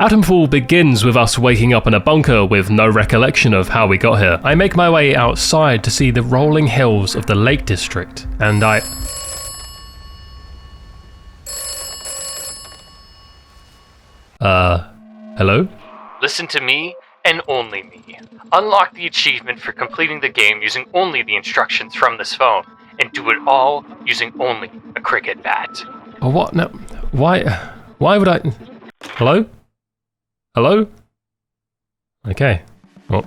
Atomfall begins with us waking up in a bunker with no recollection of how we got here. I make my way outside to see the rolling hills of the Lake District, and hello? Listen to me, and only me. Unlock the achievement for completing the game using only the instructions from this phone, and do it all using only a cricket bat. Oh, what? No. Why would I... Hello? Hello? Okay. Well,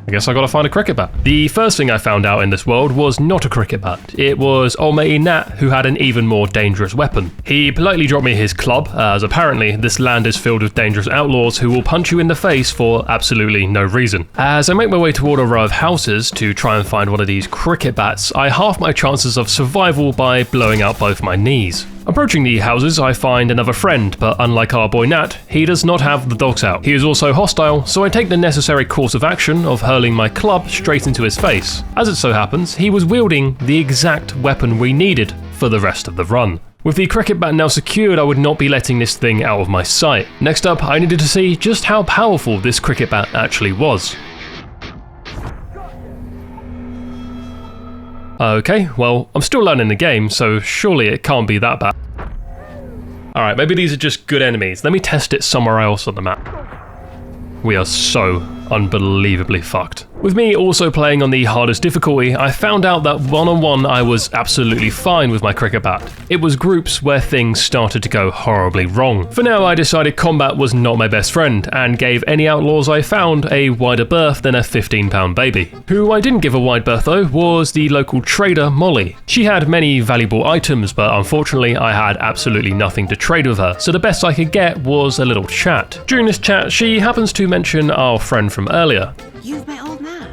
I guess I gotta find a cricket bat. The first thing I found out in this world was not a cricket bat. It was old matey Nat who had an even more dangerous weapon. He politely dropped me his club, as apparently this land is filled with dangerous outlaws who will punch you in the face for absolutely no reason. As I make my way toward a row of houses to try and find one of these cricket bats, I halve my chances of survival by blowing out both my knees. Approaching the houses, I find another friend, but unlike our boy Nat, he does not have the dogs out. He is also hostile, so I take the necessary course of action of hurling my club straight into his face. As it so happens, he was wielding the exact weapon we needed for the rest of the run. With the cricket bat now secured, I would not be letting this thing out of my sight. Next up, I needed to see just how powerful this cricket bat actually was. Okay, well, I'm still learning the game, so surely it can't be that bad. Alright, maybe these are just good enemies. Let me test it somewhere else on the map. We are so unbelievably fucked. With me also playing on the hardest difficulty, I found out that one-on-one I was absolutely fine with my cricket bat. It was groups where things started to go horribly wrong. For now, I decided combat was not my best friend, and gave any outlaws I found a wider berth than a 15-pound baby. Who I didn't give a wide berth though was the local trader, Molly. She had many valuable items, but unfortunately I had absolutely nothing to trade with her, so the best I could get was a little chat. During this chat, she happens to mention our friend from earlier. You've met old Nat.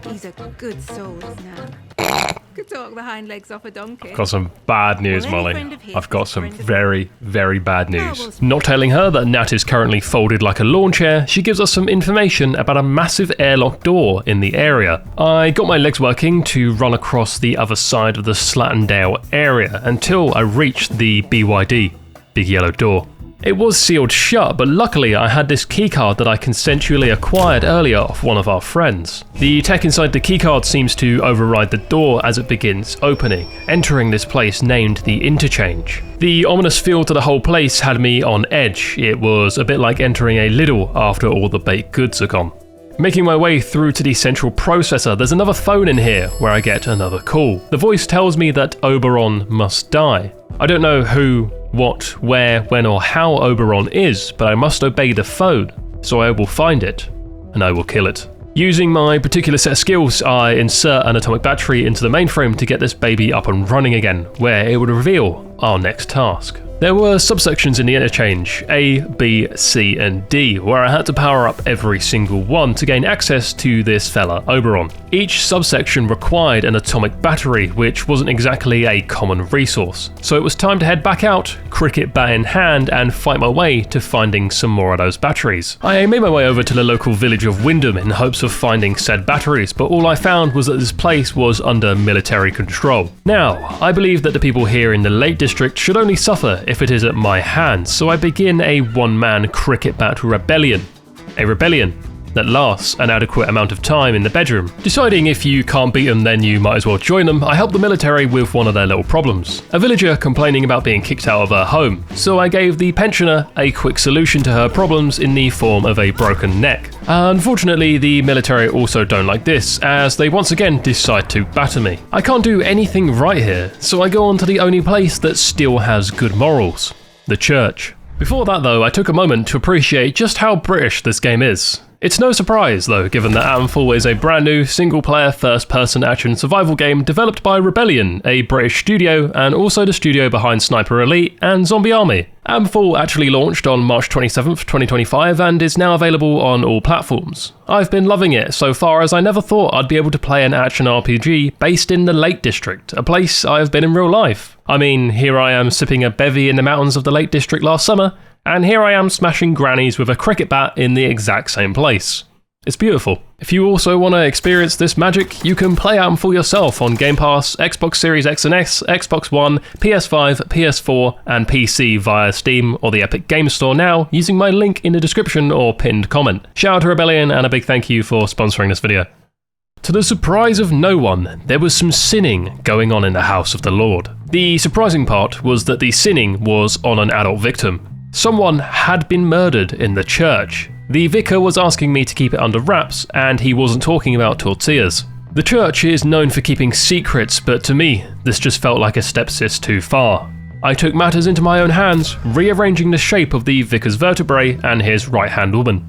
He's a good soul, is Nat. Could talk the hind legs off a donkey. Got some bad news, Molly. I've got some very, very bad news. Not telling her that Nat is currently folded like a lawn chair, she gives us some information about a massive airlock door in the area. I got my legs working to run across the other side of the Slattendale area until I reached the BYD, Big Yellow Door. It was sealed shut, but luckily I had this keycard that I consensually acquired earlier off one of our friends. The tech inside the keycard seems to override the door as it begins opening, entering this place named the Interchange. The ominous feel to the whole place had me on edge. It was a bit like entering a Lidl after all the baked goods are gone. Making my way through to the central processor, there's another phone in here where I get another call. The voice tells me that Oberon must die. I don't know who, what, where, when or how Oberon is, but I must obey the phone, so I will find it, and I will kill it. Using my particular set of skills, I insert an atomic battery into the mainframe to get this baby up and running again, where it would reveal our next task. There were subsections in the interchange, A, B, C and D, where I had to power up every single one to gain access to this fella Oberon. Each subsection required an atomic battery, which wasn't exactly a common resource. So it was time to head back out, cricket bat in hand, and fight my way to finding some more of those batteries. I made my way over to the local village of Wyndham in hopes of finding said batteries, but all I found was that this place was under military control. Now, I believe that the people here in the Lake District should only suffer if it is at my hands, so I begin a one-man cricket bat rebellion. A rebellion that lasts an adequate amount of time in the bedroom. Deciding if you can't beat them, then you might as well join them, I helped the military with one of their little problems. A villager complaining about being kicked out of her home, so I gave the pensioner a quick solution to her problems in the form of a broken neck. Unfortunately, the military also don't like this, as they once again decide to batter me. I can't do anything right here, so I go on to the only place that still has good morals: the church. Before that though, I took a moment to appreciate just how British this game is. It's no surprise though, given that Atomfall is a brand new single-player first-person action survival game developed by Rebellion, a British studio, and also the studio behind Sniper Elite and Zombie Army. Atomfall actually launched on March 27th, 2025 and is now available on all platforms. I've been loving it so far, as I never thought I'd be able to play an action RPG based in the Lake District, a place I've been in real life. I mean, here I am sipping a bevy in the mountains of the Lake District last summer, and here I am smashing grannies with a cricket bat in the exact same place. It's beautiful. If you also want to experience this magic, you can play Atomfall yourself on Game Pass, Xbox Series X and S, Xbox One, PS5, PS4, and PC via Steam or the Epic Games Store now using my link in the description or pinned comment. Shout out to Rebellion and a big thank you for sponsoring this video. To the surprise of no one, there was some sinning going on in the house of the Lord. The surprising part was that the sinning was on an adult victim. Someone had been murdered in the church. The vicar was asking me to keep it under wraps, and he wasn't talking about tortillas. The church is known for keeping secrets, but to me, this just felt like a stepsis too far. I took matters into my own hands, rearranging the shape of the vicar's vertebrae and his right-hand woman.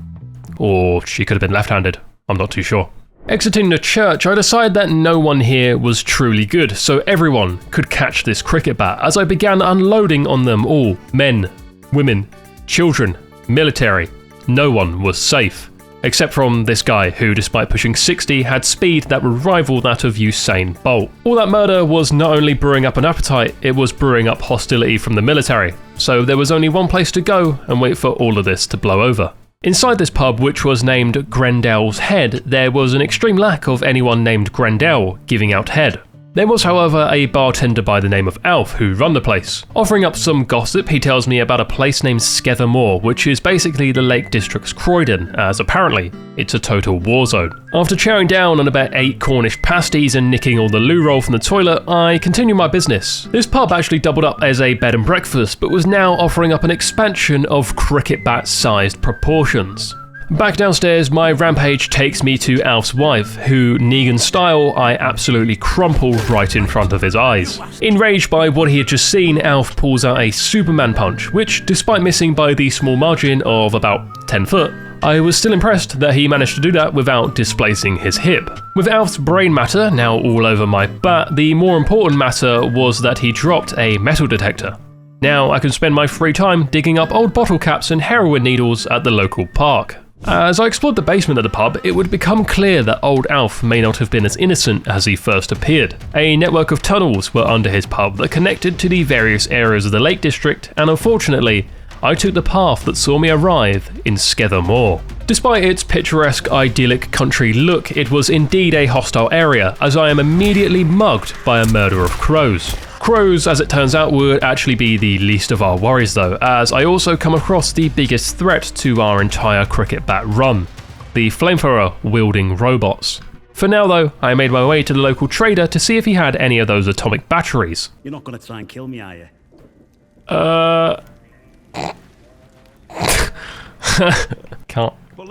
Or she could have been left-handed, I'm not too sure. Exiting the church, I decided that no one here was truly good, so everyone could catch this cricket bat as I began unloading on them all. Men, women, children, military. No one was safe. Except from this guy who, despite pushing 60, had speed that would rival that of Usain Bolt. All that murder was not only brewing up an appetite, it was brewing up hostility from the military. So there was only one place to go and wait for all of this to blow over. Inside this pub, which was named Grendel's Head, there was an extreme lack of anyone named Grendel giving out head. There was, however, a bartender by the name of Alf who run the place. Offering up some gossip, he tells me about a place named Skethermoor, which is basically the Lake District's Croydon, as apparently it's a total war zone. After chowing down on about 8 Cornish pasties and nicking all the loo roll from the toilet, I continue my business. This pub actually doubled up as a bed and breakfast, but was now offering up an expansion of cricket bat-sized proportions. Back downstairs, my rampage takes me to Alf's wife, who, Negan style, I absolutely crumple right in front of his eyes. Enraged by what he had just seen, Alf pulls out a Superman punch, which, despite missing by the small margin of about 10 foot, I was still impressed that he managed to do that without displacing his hip. With Alf's brain matter now all over my bat, the more important matter was that he dropped a metal detector. Now I can spend my free time digging up old bottle caps and heroin needles at the local park. As I explored the basement of the pub, it would become clear that old Alf may not have been as innocent as he first appeared. A network of tunnels were under his pub that connected to the various areas of the Lake District, and unfortunately, I took the path that saw me arrive in Skethermoor. Despite its picturesque, idyllic country look, it was indeed a hostile area, as I am immediately mugged by a murder of crows. Crows, as it turns out, would actually be the least of our worries though, as I also come across the biggest threat to our entire cricket bat run, the flamethrower-wielding robots. For now though, I made my way to the local trader to see if he had any of those atomic batteries. You're not going to try and kill me, are you?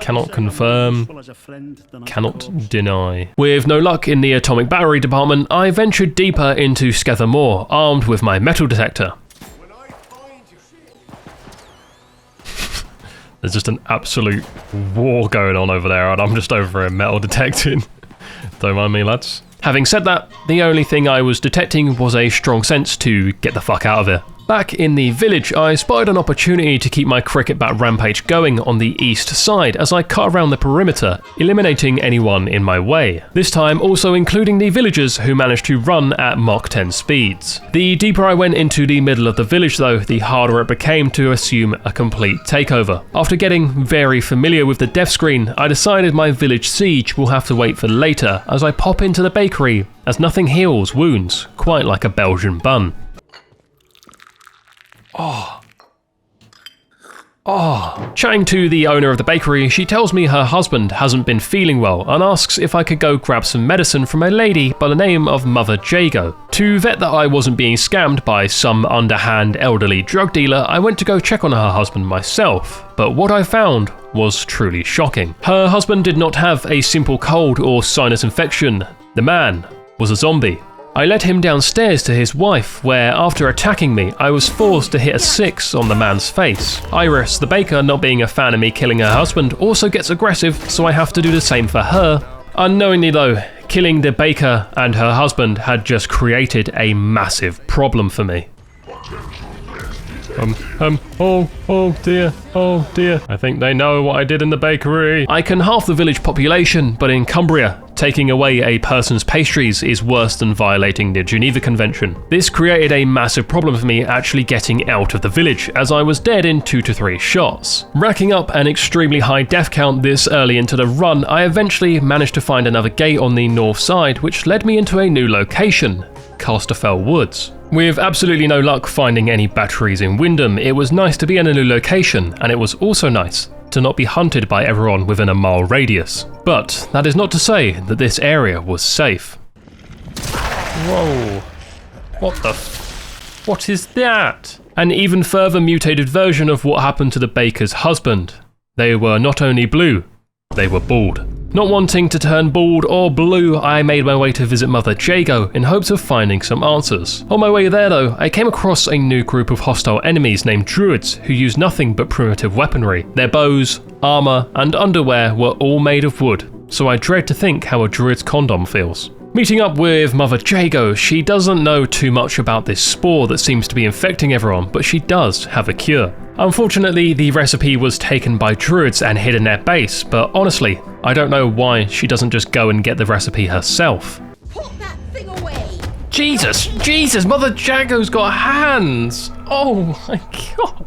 Cannot confirm, cannot deny. With no luck in the atomic battery department, I ventured deeper into Skethermoor, armed with my metal detector. There's just an absolute war going on over there, and I'm just over here metal detecting. Don't mind me, lads. Having said that, the only thing I was detecting was a strong sense to get the fuck out of here. Back in the village, I spotted an opportunity to keep my cricket bat rampage going on the east side as I cut around the perimeter, eliminating anyone in my way. This time also including the villagers who managed to run at Mach 10 speeds. The deeper I went into the middle of the village though, the harder it became to assume a complete takeover. After getting very familiar with the death screen, I decided my village siege will have to wait for later as I pop into the bakery, as nothing heals wounds quite like a Belgian bun. Chatting to the owner of the bakery, she tells me her husband hasn't been feeling well and asks if I could go grab some medicine from a lady by the name of Mother Jago. To vet that I wasn't being scammed by some underhand elderly drug dealer, I went to go check on her husband myself, but what I found was truly shocking. Her husband did not have a simple cold or sinus infection. The man was a zombie. I led him downstairs to his wife, where after attacking me, I was forced to hit a 6 on the man's face. Iris, the baker, not being a fan of me killing her husband, also gets aggressive, so I have to do the same for her. Unknowingly though, killing the baker and her husband had just created a massive problem for me. Oh dear. I think they know what I did in the bakery. I can half the village population, but in Cumbria, taking away a person's pastries is worse than violating the Geneva Convention. This created a massive problem for me actually getting out of the village, as I was dead in 2 to 3 shots. Racking up an extremely high death count this early into the run, I eventually managed to find another gate on the north side, which led me into a new location, Casterfell Woods. With absolutely no luck finding any batteries in Wyndham, it was nice to be in a new location, and it was also nice to not be hunted by everyone within a mile radius. But that is not to say that this area was safe. Whoa. What is that? An even further mutated version of what happened to the baker's husband. They were not only blue, they were bald. Not wanting to turn bald or blue, I made my way to visit Mother Jago in hopes of finding some answers. On my way there though, I came across a new group of hostile enemies named Druids who use nothing but primitive weaponry. Their bows, armour and underwear were all made of wood, so I dread to think how a Druid's condom feels. Meeting up with Mother Jago, she doesn't know too much about this spore that seems to be infecting everyone, but she does have a cure. Unfortunately, the recipe was taken by Druids and hid in their base, but honestly, I don't know why she doesn't just go and get the recipe herself. Put that thing away! Jesus, Mother Jago's got hands! Oh my god.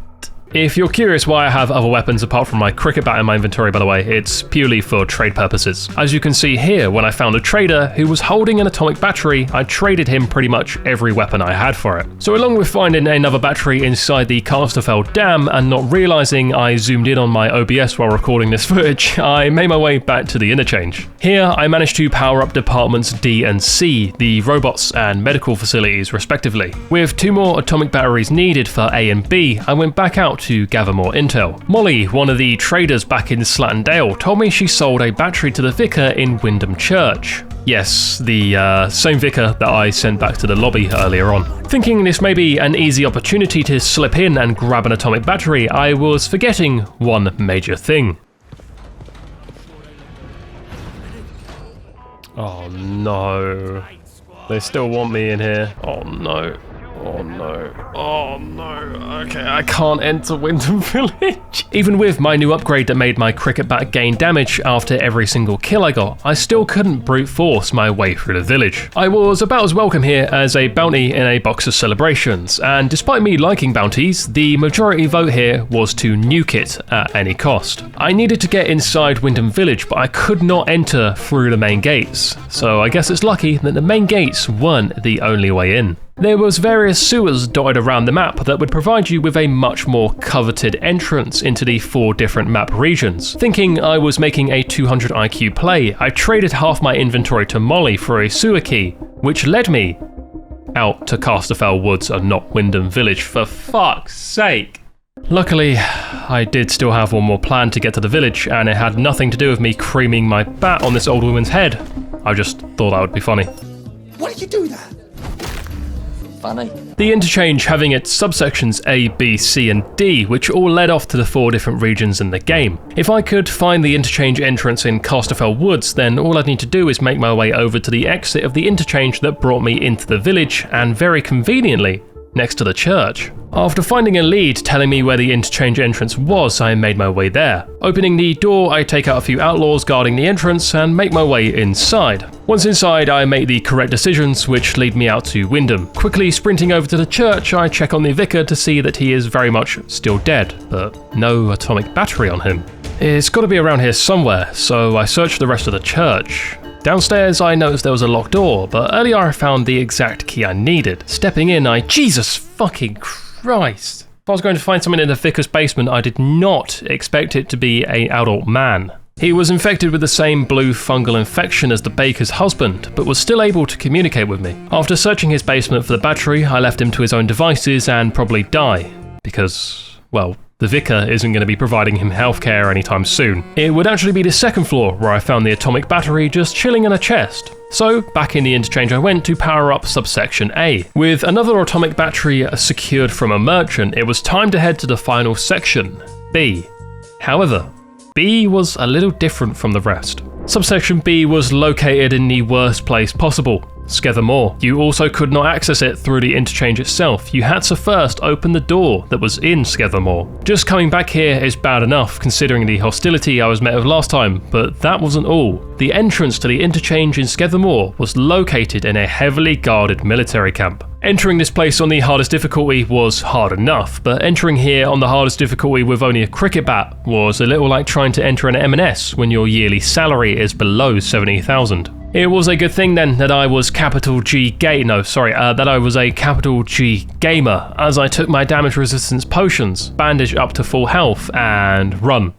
If you're curious why I have other weapons apart from my cricket bat in my inventory, by the way, it's purely for trade purposes. As you can see here, when I found a trader who was holding an atomic battery, I traded him pretty much every weapon I had for it. So along with finding another battery inside the Casterfell Dam and not realising I zoomed in on my OBS while recording this footage, I made my way back to the interchange. Here, I managed to power up departments D and C, the robots and medical facilities respectively. With 2 more atomic batteries needed for A and B, I went back out to gather more intel. Molly, one of the traders back in Slattendale, told me she sold a battery to the vicar in Wyndham Church. Yes, the same vicar that I sent back to the lobby earlier on. Thinking this may be an easy opportunity to slip in and grab an atomic battery, I was forgetting one major thing. Oh no. They still want me in here. Oh no. Oh no, oh no, okay, I can't enter Wyndham Village. Even with my new upgrade that made my cricket bat gain damage after every single kill I got, I still couldn't brute force my way through the village. I was about as welcome here as a bounty in a box of celebrations, and despite me liking bounties, the majority vote here was to nuke it at any cost. I needed to get inside Wyndham Village, but I could not enter through the main gates, so I guess it's lucky that the main gates weren't the only way in. There was various sewers dotted around the map that would provide you with a much more coveted entrance into the 4 different map regions. Thinking I was making a 200 IQ play, I traded half my inventory to Molly for a sewer key, which led me out to Casterfell Woods and not Wyndham Village, for fuck's sake. Luckily, I did still have one more plan to get to the village, and it had nothing to do with me creaming my bat on this old woman's head. I just thought that would be funny. Why did you do that? Funny. The interchange having its subsections A, B, C and D, which all led off to the 4 different regions in the game. If I could find the interchange entrance in Casterfell Woods, then all I'd need to do is make my way over to the exit of the interchange that brought me into the village, and very conveniently, next to the church. After finding a lead telling me where the interchange entrance was, I made my way there. Opening the door, I take out a few outlaws guarding the entrance and make my way inside. Once inside, I make the correct decisions, which lead me out to Wyndham. Quickly sprinting over to the church, I check on the vicar to see that he is very much still dead, but no atomic battery on him. It's got to be around here somewhere, so I search the rest of the church. Downstairs, I noticed there was a locked door, but earlier I found the exact key I needed. Stepping in, Jesus fucking Christ. If I was going to find something in the vicar's basement, I did not expect it to be an adult man. He was infected with the same blue fungal infection as the baker's husband, but was still able to communicate with me. After searching his basement for the battery, I left him to his own devices and probably die. Because, well, the vicar isn't going to be providing him healthcare anytime soon. It would actually be the 2nd floor where I found the atomic battery just chilling in a chest. So, back in the interchange I went to power up subsection A. With another atomic battery secured from a merchant, it was time to head to the final section, B. However, B was a little different from the rest. Subsection B was located in the worst place possible. Skethermore. You also could not access it through the interchange itself. You had to first open the door that was in Skethermore. Just coming back here is bad enough considering the hostility I was met with last time, but that wasn't all. The entrance to the interchange in Skethermore was located in a heavily guarded military camp. Entering this place on the hardest difficulty was hard enough, but entering here on the hardest difficulty with only a cricket bat was a little like trying to enter an M&S when your yearly salary is below 70,000. It was a good thing then that I was that I was a capital G gamer, as I took my damage resistance potions, bandaged up to full health, and run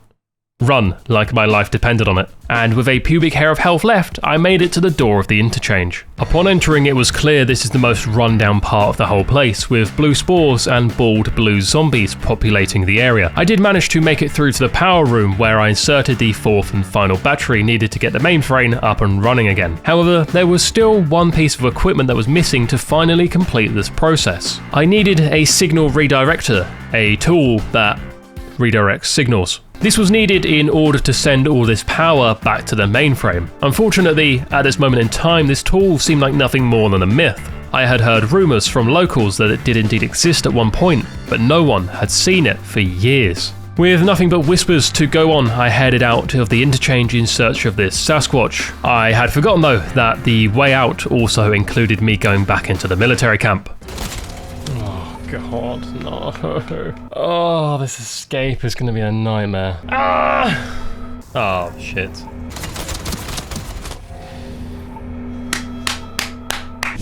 like my life depended on it. And with a pubic hair of health left, I made it to the door of the interchange. Upon entering, it was clear this is the most rundown part of the whole place, with blue spores and bald blue zombies populating the area. I did manage to make it through to the power room, where I inserted the fourth and final battery needed to get the mainframe up and running again. However, there was still one piece of equipment that was missing to finally complete this process. I needed a signal redirector, a tool that redirects signals. This was needed in order to send all this power back to the mainframe. Unfortunately, at this moment in time, this tool seemed like nothing more than a myth. I had heard rumours from locals that it did indeed exist at one point, but no one had seen it for years. With nothing but whispers to go on, I headed out of the interchange in search of this Sasquatch. I had forgotten though that the way out also included me going back into the military camp. God, no. Oh, this escape is going to be a nightmare. Ah! Oh, shit.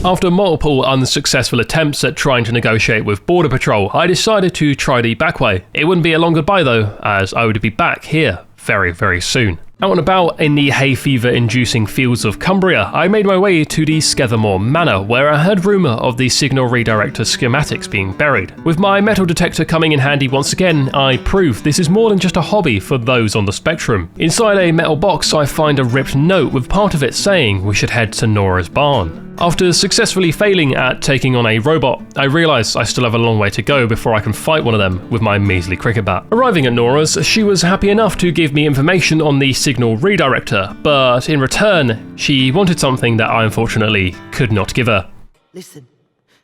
After multiple unsuccessful attempts at trying to negotiate with Border Patrol, I decided to try the back way. It wouldn't be a long goodbye though, as I would be back here very, very soon. Out and about in the hay fever-inducing fields of Cumbria, I made my way to the Skethermore Manor, where I heard rumour of the signal redirector schematics being buried. With my metal detector coming in handy once again, I proved this is more than just a hobby for those on the spectrum. Inside a metal box, I find a ripped note with part of it saying we should head to Nora's barn. After successfully failing at taking on a robot, I realise I still have a long way to go before I can fight one of them with my measly cricket bat. Arriving at Nora's, she was happy enough to give me information on the signal redirector, but in return, she wanted something that I unfortunately could not give her. Listen,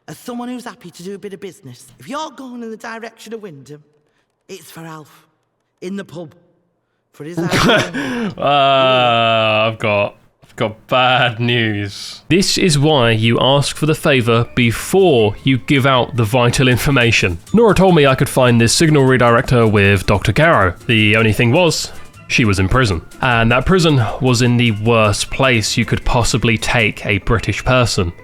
as someone who's happy to do a bit of business, if you're going in the direction of Wyndham, it's for Alf, in the pub, for his I've got bad news. This is why you ask for the favour before you give out the vital information. Nora told me I could find this signal redirector with Dr. Garrow. The only thing was, she was in prison. And that prison was in the worst place you could possibly take a British person.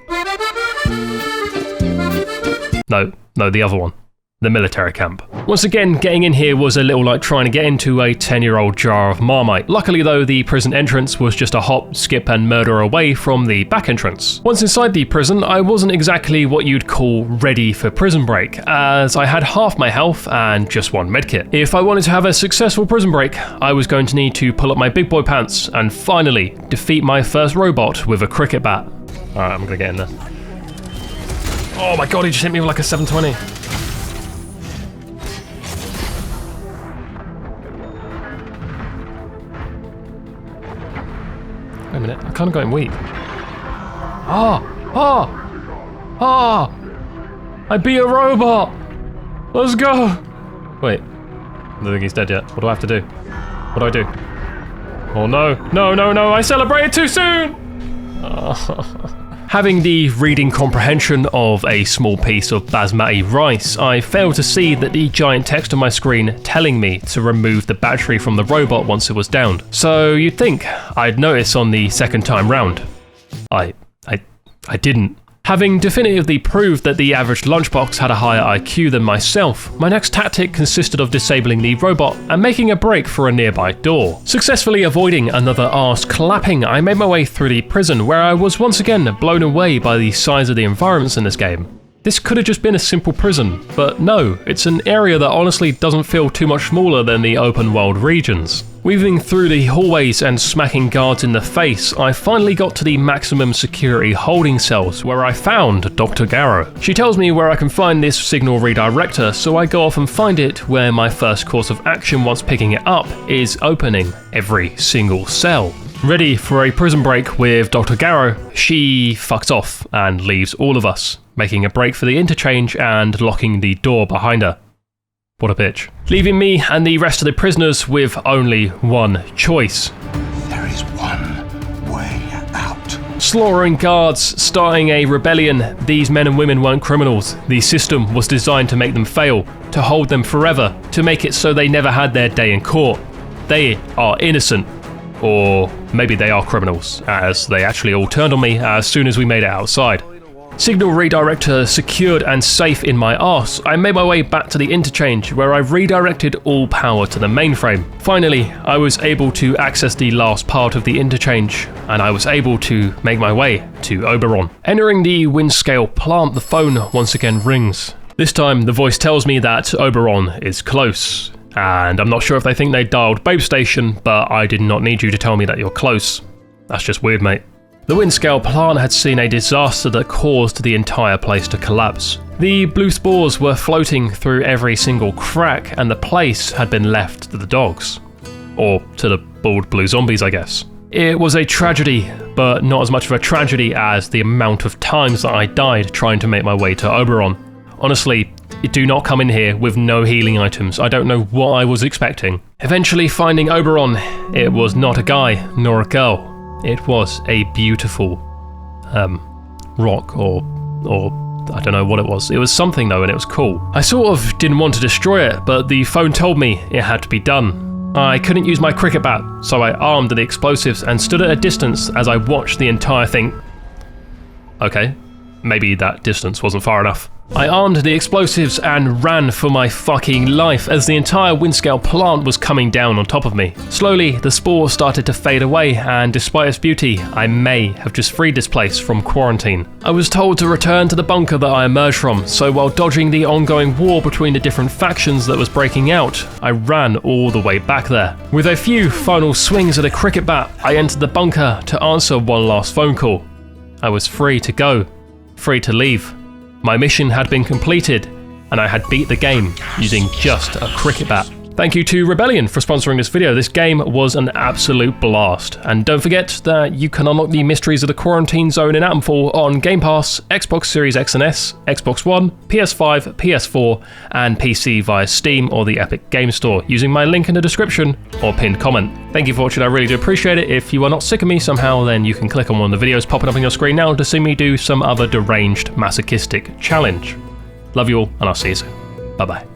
No, the other one. The military camp. Once again, getting in here was a little like trying to get into a 10-year-old jar of Marmite. Luckily though, the prison entrance was just a hop, skip and murder away from the back entrance. Once inside the prison, I wasn't exactly what you'd call ready for prison break, as I had half my health and just one medkit. If I wanted to have a successful prison break, I was going to need to pull up my big boy pants and finally defeat my first robot with a cricket bat. Alright, I'm gonna get in there. Oh my god, he just hit me with like a 720. Wait a minute, I kind of got him weak. I beat a robot! Let's go! Wait, I don't think he's dead yet. What do I have to do? What do I do? Oh no, I celebrated too soon! Having the reading comprehension of a small piece of basmati rice, I failed to see that the giant text on my screen telling me to remove the battery from the robot once it was downed. So you'd think I'd notice on the second time round. I didn't. Having definitively proved that the average lunchbox had a higher IQ than myself, my next tactic consisted of disabling the robot and making a break for a nearby door. Successfully avoiding another arse clapping, I made my way through the prison, where I was once again blown away by the size of the environments in this game. This could have just been a simple prison, but no, it's an area that honestly doesn't feel too much smaller than the open world regions. Weaving through the hallways and smacking guards in the face, I finally got to the maximum security holding cells, where I found Dr. Garrow. She tells me where I can find this signal redirector, so I go off and find it, where my first course of action once picking it up is opening every single cell. Ready for a prison break with Dr. Garrow, she fucks off and leaves all of us, making a break for the interchange and locking the door behind her. What a bitch. Leaving me and the rest of the prisoners with only one choice. There is one way out. Slaughtering guards, starting a rebellion. These men and women weren't criminals. The system was designed to make them fail, to hold them forever, to make it so they never had their day in court. They are innocent. Or maybe they are criminals, as they actually all turned on me as soon as we made it outside. Signal redirector secured and safe in my arse, I made my way back to the interchange where I redirected all power to the mainframe. Finally, I was able to access the last part of the interchange, and I was able to make my way to Oberon. Entering the Windscale plant, the phone once again rings. This time, the voice tells me that Oberon is close. And I'm not sure if they think they dialed Babe Station, but I did not need you to tell me that you're close. That's just weird, mate. The Windscale plant had seen a disaster that caused the entire place to collapse. The blue spores were floating through every single crack, and the place had been left to the dogs. Or to the bald blue zombies, I guess. It was a tragedy, but not as much of a tragedy as the amount of times that I died trying to make my way to Oberon. Honestly, do not come in here with no healing items. I don't know what I was expecting. Eventually finding Oberon, it was not a guy nor a girl. It was a beautiful rock or I don't know what it was. It was something though, and it was cool. I sort of didn't want to destroy it, but the phone told me it had to be done. I couldn't use my cricket bat, so I armed the explosives and stood at a distance as I watched the entire thing. Okay, maybe that distance wasn't far enough. I armed the explosives and ran for my fucking life as the entire Windscale plant was coming down on top of me. Slowly, the spore started to fade away, and despite its beauty, I may have just freed this place from quarantine. I was told to return to the bunker that I emerged from, so while dodging the ongoing war between the different factions that was breaking out, I ran all the way back there. With a few final swings of the cricket bat, I entered the bunker to answer one last phone call. I was free to go, free to leave. My mission had been completed, and I had beat the game using just a cricket bat. Thank you to Rebellion for sponsoring this video. This game was an absolute blast. And don't forget that you can unlock the mysteries of the quarantine zone in Atomfall on Game Pass, Xbox Series X and S, Xbox One, PS5, PS4, and PC via Steam or the Epic Game Store using my link in the description or pinned comment. Thank you for watching, I really do appreciate it. If you are not sick of me somehow, then you can click on one of the videos popping up on your screen now to see me do some other deranged masochistic challenge. Love you all, and I'll see you soon. Bye bye.